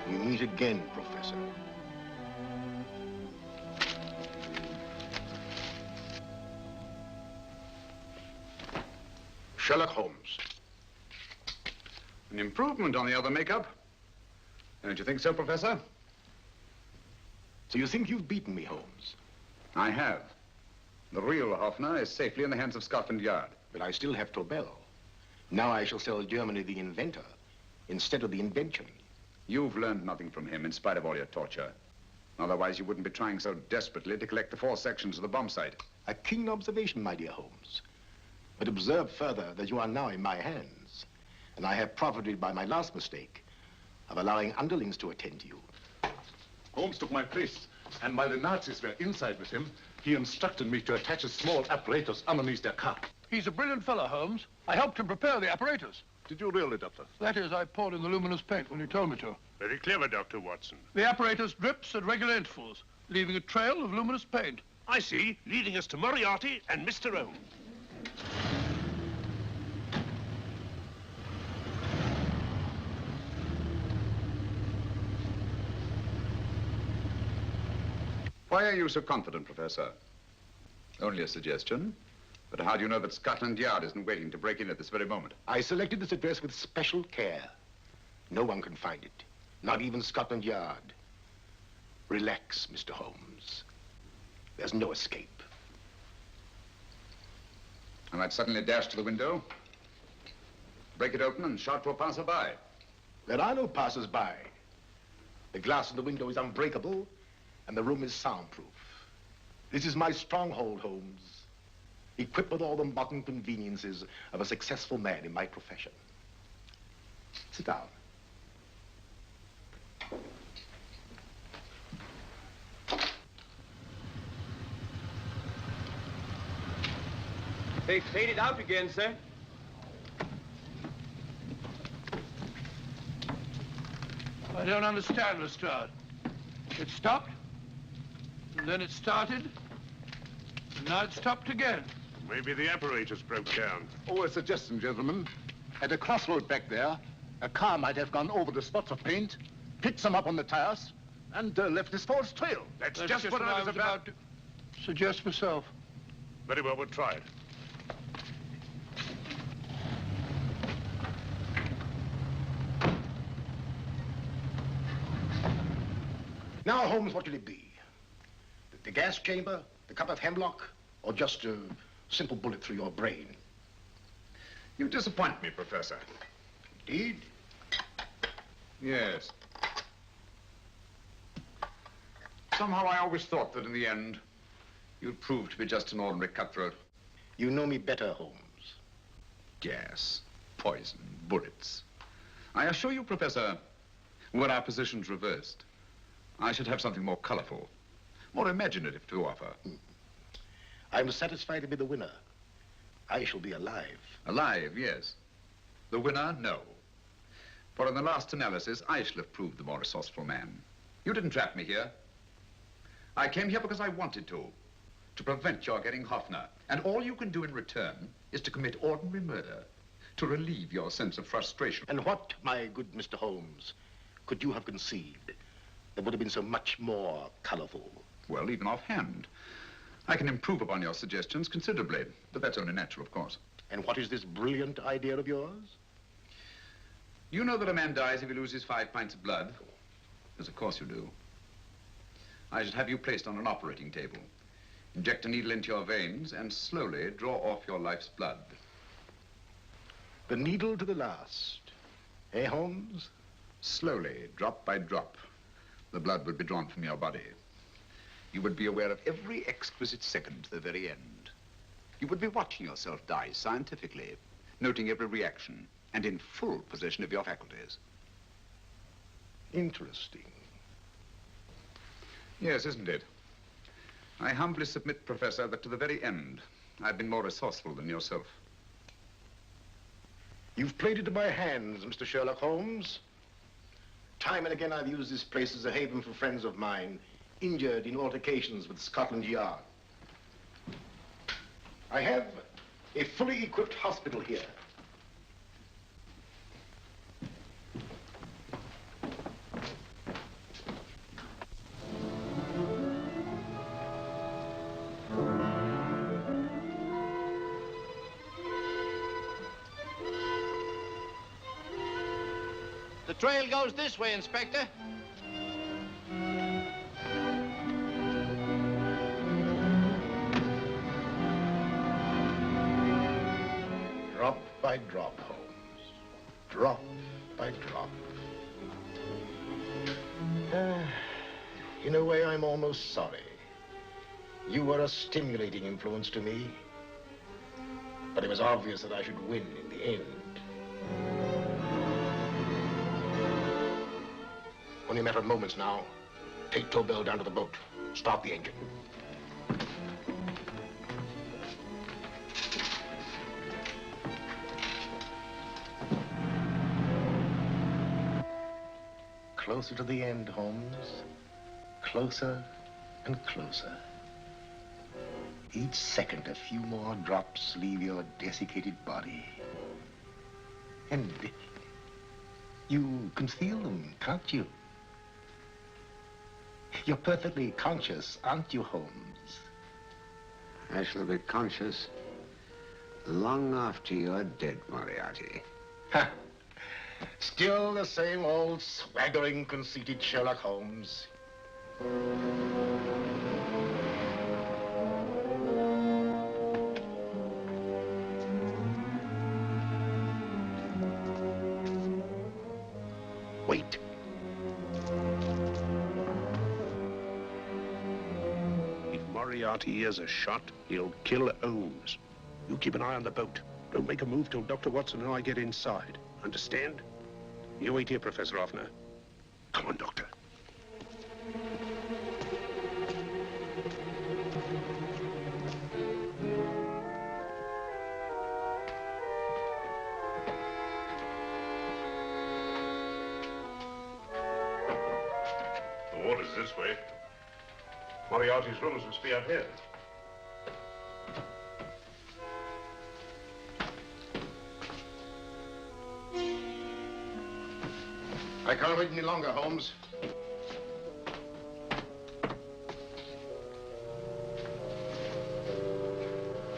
We meet again, Professor. Sherlock Holmes. An improvement on the other makeup. Don't you think so, Professor? So you think you've beaten me, Holmes? I have. The real Hoffner is safely in the hands of Scotland Yard. But I still have Tobel. Now I shall sell Germany the inventor instead of the invention. You've learned nothing from him in spite of all your torture. Otherwise, you wouldn't be trying so desperately to collect the four sections of the bomb site. A keen observation, my dear Holmes. But observe further that you are now in my hands, and I have profited by my last mistake of allowing underlings to attend to you. Holmes took my place, and while the Nazis were inside with him, he instructed me to attach a small apparatus underneath their car. He's a brilliant fellow, Holmes. I helped him prepare the apparatus. Did you really, Doctor? That is, I poured in the luminous paint when you told me to. Very clever, Dr. Watson. The apparatus drips at regular intervals, leaving a trail of luminous paint. I see, leading us to Moriarty and Mr. Holmes. Why are you so confident, Professor? Only a suggestion. But how do you know that Scotland Yard isn't waiting to break in at this very moment? I selected this address with special care. No one can find it, not even Scotland Yard. Relax, Mr. Holmes. There's no escape. I might suddenly dash to the window, break it open, and shout to a passerby. There are no passers-by. The glass in the window is unbreakable, and the room is soundproof. This is my stronghold, Holmes, equipped with all the modern conveniences of a successful man in my profession. Sit down. They faded out again, sir. I don't understand, Lestrade. It stopped, and then it started, and now it stopped again. Maybe the apparatus broke down. Oh, a suggestion, gentlemen. At a crossroad back there, a car might have gone over the spots of paint, picked some up on the tires, and left this false trail. That's just what I was about to suggest myself. Very well, we'll try it. Now, Holmes, what will it be? The gas chamber, the cup of hemlock, or just a simple bullet through your brain? You disappoint me, Professor. Indeed? Yes. Somehow I always thought that in the end, you'd prove to be just an ordinary cutthroat. You know me better, Holmes. Gas, poison, bullets. I assure you, Professor, were our positions reversed, I should have something more colorful, more imaginative to offer. I'm satisfied to be the winner. I shall be alive. Alive, yes. The winner, no. For in the last analysis, I shall have proved the more resourceful man. You didn't trap me here. I came here because I wanted to prevent your getting Hoffner. And all you can do in return is to commit ordinary murder, to relieve your sense of frustration. And what, my good Mr. Holmes, could you have conceived that would have been so much more colorful? Well, even offhand. I can improve upon your suggestions considerably, but that's only natural, of course. And what is this brilliant idea of yours? You know that a man dies if he loses 5 pints of blood? Yes, of course you do. I should have you placed on an operating table. Inject a needle into your veins and slowly draw off your life's blood. The needle to the last. Eh, Holmes? Slowly, drop by drop, the blood would be drawn from your body. You would be aware of every exquisite second to the very end. You would be watching yourself die scientifically, noting every reaction, and in full possession of your faculties. Interesting. Yes, isn't it? I humbly submit, Professor, that to the very end, I've been more resourceful than yourself. You've played into my hands, Mr. Sherlock Holmes. Time and again, I've used this place as a haven for friends of mine, injured in altercations with Scotland Yard. I have a fully equipped hospital here. The trail goes this way, Inspector. Drop by drop, Holmes. Drop by drop. In a way, I'm almost sorry. You were a stimulating influence to me. But it was obvious that I should win in the end. Only a matter of moments now. Take Tobel down to the boat. Start the engine. Closer to the end, Holmes. Closer and closer. Each second, a few more drops leave your desiccated body. And you can feel them, can't you? You're perfectly conscious, aren't you, Holmes? I shall be conscious long after you're dead, Moriarty. Ha! Still the same old swaggering, conceited Sherlock Holmes. Wait. If Moriarty hears a shot, he'll kill Holmes. You keep an eye on the boat. Don't make a move till Dr. Watson and I get inside. Understand? You wait here, Professor Hoffner. Come on, Doctor. The water's this way. Moriarty's rooms must be out here. I can't wait any longer, Holmes.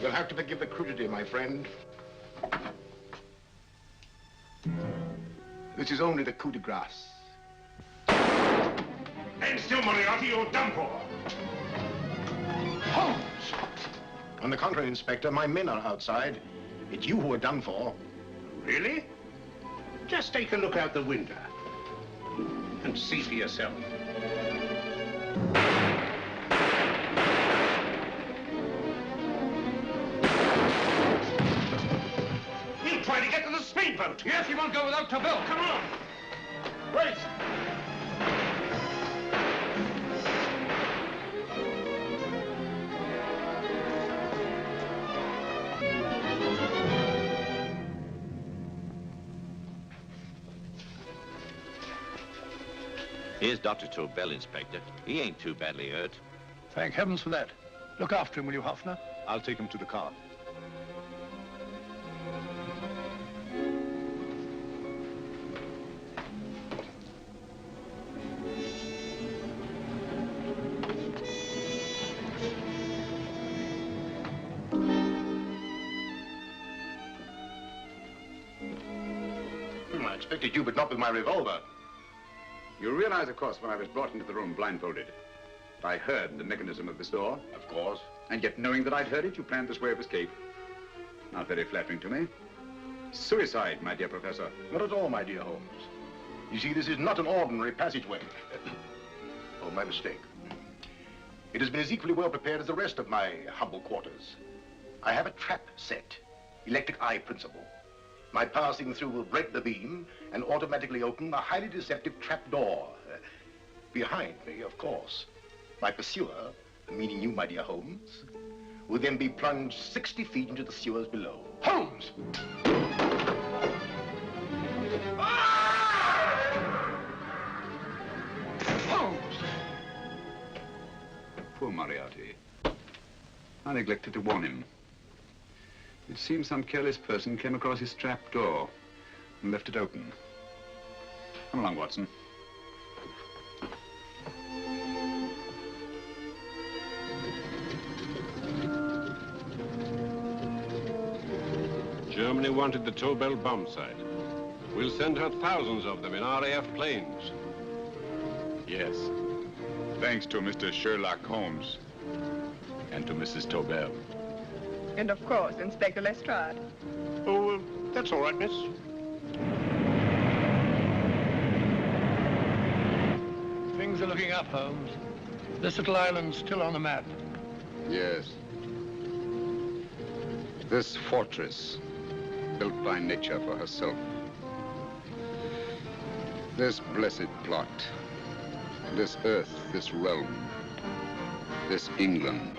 You'll have to forgive the crudity, my friend. This is only the coup de grace. And still, Moriarty, you're done for. Holmes! On the contrary, Inspector, my men are outside. It's you who are done for. Really? Just take a look out the window and see for yourself. He'll try to get to the speedboat. Yes, he won't go without Tobel. Come on. Wait! Here's Dr. Tobel, Inspector. He ain't too badly hurt. Thank heavens for that. Look after him, will you, Hoffner? I'll take him to the car. I expected you, but not with my revolver. You realize, of course, when I was brought into the room blindfolded, that I heard the mechanism of this door. Of course. And yet, knowing that I'd heard it, you planned this way of escape. Not very flattering to me. Suicide, my dear Professor. Not at all, my dear Holmes. You see, this is not an ordinary passageway. Oh, my mistake. It has been as equally well prepared as the rest of my humble quarters. I have a trap set, electric eye principle. My passing through will break the beam and automatically open a highly deceptive trap door. Behind me, of course, my pursuer, meaning you, my dear Holmes, will then be plunged 60 feet into the sewers below. Holmes! Holmes! Poor Moriarty. I neglected to warn him. It seems some careless person came across his trap door and left it open. Come along, Watson. Germany wanted the Tobel bomb site. We'll send her thousands of them in RAF planes. Yes. Thanks to Mr. Sherlock Holmes and to Mrs. Tobel. And of course, Inspector Lestrade. Oh, that's all right, miss. Things are looking up, Holmes. This little island's still on the map. Yes. This fortress, built by nature for herself. This blessed plot. This earth, this realm. This England.